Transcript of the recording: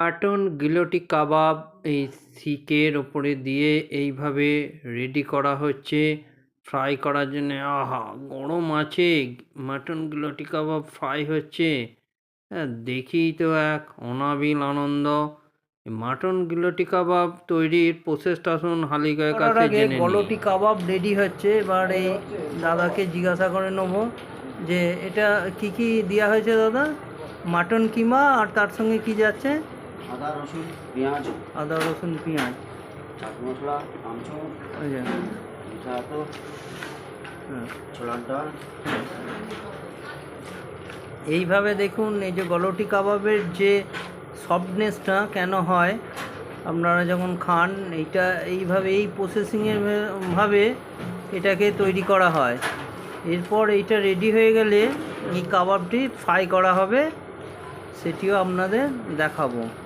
Mutton গিলোটি কাবাব এই শিকের ওপরে দিয়ে এইভাবে রেডি করা হচ্ছে ফ্রাই করার জন্য। আহা, গরম আছে, মাটন গিলোটি কাবাব ফ্রাই হচ্ছে। দেখেই তো এক অনাবিল আনন্দ। মাটন গিলোটি কাবাব তৈরির প্রসেসটা শুনুন হালিগায়ের কাছে জেনে নিই। গলটি কাবাব রেডি হচ্ছে। এবার এই দাদাকে জিজ্ঞাসা করে নেবো যে এটা কি কি দেওয়া হয়েছে দাদা? মাটন কিমা আর তার সঙ্গে কি যাচ্ছে? আদা রসুন পেঁয়াজ, আদা রসুন পেঁয়াজ, চাট মশলা, আমচুর, মিঠাতো, ছোলার ডাল। এইভাবে দেখুন এই যে গলটি কাবাবের যে সফটনেসটা কেন হয়, আপনারা যখন খান এইটা এইভাবে এই প্রসেসিংয়ের ভাবে এটাকে তৈরি করা হয়। এরপর এইটা রেডি হয়ে গেলে এই কাবাবটি ফ্রাই করা হবে, সেটিও আপনাদের দেখাবো।